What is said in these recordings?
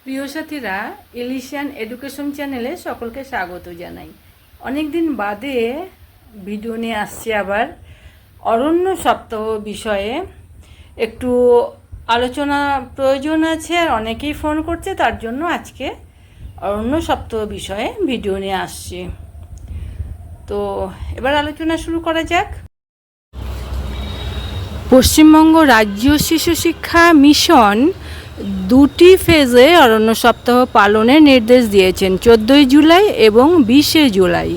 প্রিয় সাথীরা, এলিশিয়ান এডুকেশন চ্যানেলে সকলকে স্বাগত জানাই। অনেক দিন বাদে ভিডিও নিয়ে আসছি আবার। অরণ্য সপ্তাহ বিষয়ে একটু আলোচনা প্রয়োজন আছে, আর অনেকেই ফোন করছে, তার জন্য আজকে অরণ্য সপ্তাহ বিষয়ে ভিডিও নিয়ে আসছি। তো এবার আলোচনা শুরু করা যাক। পশ্চিমবঙ্গ রাজ্য শিশু শিক্ষা মিশন দুটি ফেজে অরণ্য সপ্তাহ পালনের নির্দেশ দিয়েছেন, 14 জুলাই এবং 20 জুলাই।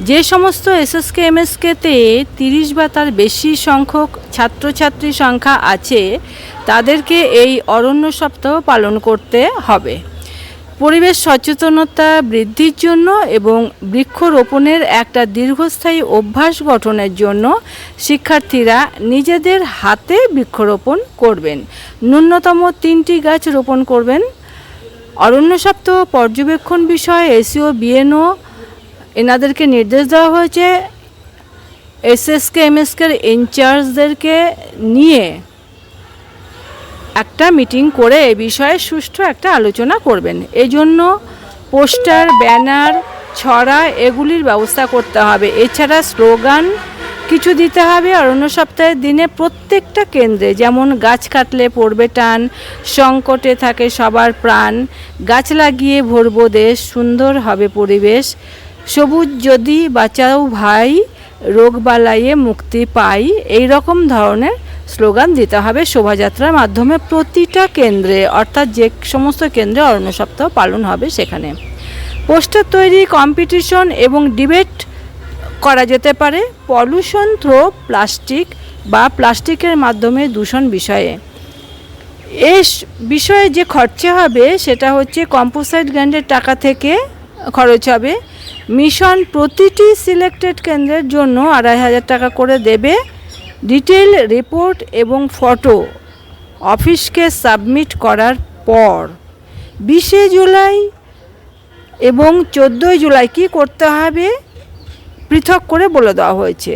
যে সমস্ত এসএসকে এমএসকেতে 30 বা তার বেশি সংখ্যক ছাত্রছাত্রী সংখ্যা আছে তাদেরকে এই অরণ্য সপ্তাহ পালন করতে হবে। পরিবেশ সচেতনতা বৃদ্ধির জন্য এবং বৃক্ষরোপণের একটা দীর্ঘস্থায়ী অভ্যাস গঠনের জন্য শিক্ষার্থীরা নিজেদের হাতে বৃক্ষরোপণ করবেন। ন্যূনতম 3টি গাছ রোপণ করবেন। অরণ্য সপ্তাহ পর্যবেক্ষণ বিষয়ে এসইও বিএনও এনাদেরকে নির্দেশ দেওয়া হয়েছে এসএসকে এমএসকের ইনচার্জদেরকে নিয়ে একটা মিটিং করে এ বিষয়ে সুষ্ঠু একটা আলোচনা করবেন। এজন্য পোস্টার, ব্যানার, ছড়া এগুলির ব্যবস্থা করতে হবে। এছাড়া স্লোগান কিছু দিতে হবে অরণ্য সপ্তাহের দিনে প্রত্যেকটা কেন্দ্রে, যেমন গাছ কাটলে পড়বে টান, সংকটে থাকে সবার প্রাণ, গাছ লাগিয়ে ভরবো দেশ, সুন্দর হবে পরিবেশ, সবুজ যদি বাঁচাও ভাই, রোগ বালাইয়ে মুক্তি পাই, এই রকম ধরনের স্লোগান দিতে হবে শোভাযাত্রার মাধ্যমে প্রতিটা কেন্দ্রে, অর্থাৎ যে সমস্ত কেন্দ্রে অরণ্য সপ্তাহ পালন হবে সেখানে। পোস্টার তৈরি, কম্পিটিশন এবং ডিবেট করা যেতে পারে পলিউশন থ্রো প্লাস্টিক বা প্লাস্টিকের মাধ্যমে দূষণ বিষয়ে। এই বিষয়ে যে খরচা হবে সেটা হচ্ছে কম্পোসাইট গ্র্যান্ডের টাকা থেকে খরচ হবে। মিশন প্রতিটি সিলেক্টেড কেন্দ্রের জন্য 2500 টাকা করে দেবে। ডিটেল রিপোর্ট এবং ফটো অফিসকে সাবমিট করার পর 20 জুলাই এবং 14 জুলাই কি করতে হবে পৃথক করে বলে দেওয়া হয়েছে।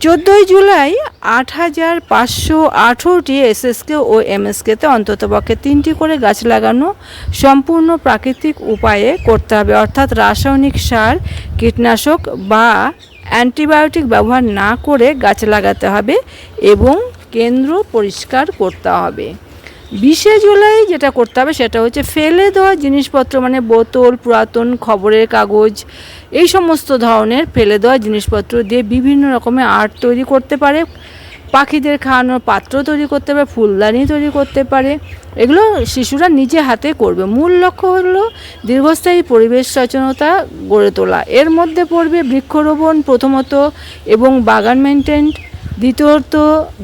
14 জুলাই 8518টি এসএসকে ও এমএসকেতে অন্ততপক্ষে 3টি করে গাছ লাগানো সম্পূর্ণ প্রাকৃতিক উপায়ে করতে হবে, অর্থাৎ রাসায়নিক সার, কীটনাশক বা অ্যান্টিবায়োটিক ব্যবহার না করে গাছ লাগাতে হবে এবং কেন্দ্র পরিষ্কার করতে হবে। 20 জুলাই যেটা করতে হবে সেটা হচ্ছে ফেলে দেওয়া জিনিসপত্র, মানে বোতল, পুরাতন খবরের কাগজ, এই সমস্ত ধরনের ফেলে দেওয়া জিনিসপত্র দিয়ে বিভিন্ন রকমের আর্ট তৈরি করতে পারে, পাখিদের খাওয়ানোর পাত্র তৈরি করতে পারে, ফুলদানি তৈরি করতে পারে। এগুলো শিশুরা নিজে হাতে করবে। মূল লক্ষ্য হলো দীর্ঘস্থায়ী পরিবেশ সচেতনতা গড়ে তোলা। এর মধ্যে পড়বে বৃক্ষরোপণ প্রথমত এবং বাগান মেনটেন, দ্বিতীয়ত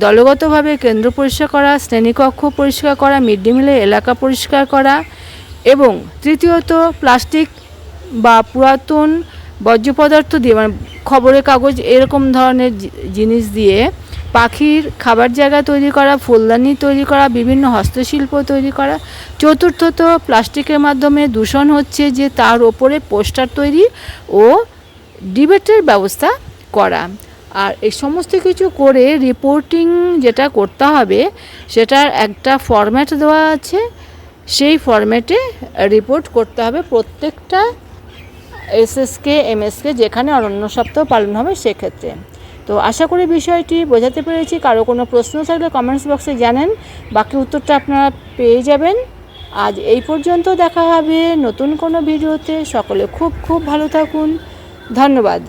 দলগতভাবে কেন্দ্র পরিষ্কার করা, শ্রেণীকক্ষ পরিষ্কার করা, মিড ডে মিলের এলাকা পরিষ্কার করা, এবং তৃতীয়ত প্লাস্টিক বা পুরাতন বর্জ্য পদার্থ দিয়ে, মানে খবরের কাগজ এরকম ধরনের জিনিস দিয়ে পাখির খাবার জায়গা তৈরি করা, ফুলদানি তৈরি করা, বিভিন্ন হস্তশিল্প তৈরি করা। চতুর্থত প্লাস্টিকের মাধ্যমে দূষণ হচ্ছে যে তার ওপরে পোস্টার তৈরি ও ডিবেটের ব্যবস্থা করা। আর এই সমস্ত কিছু করে রিপোর্টিং যেটা করতে হবে সেটার একটা ফরম্যাট দেওয়া আছে, সেই ফরম্যাটে রিপোর্ট করতে হবে প্রত্যেকটা এসএসকে এমএসকে যেখানে অরণ্য সপ্তাহ পালন হবে সেক্ষেত্রে। তো আশা করি বিষয়টি বোঝাতে পেরেছি। কারো কোনো প্রশ্ন থাকলে কমেন্টস বক্সে জানেন, বাকি উত্তরটা আপনারা পেয়ে যাবেন। আজ এই পর্যন্ত, দেখা হবে নতুন কোনো ভিডিওতে। সকলে খুব খুব ভালো থাকুন। ধন্যবাদ।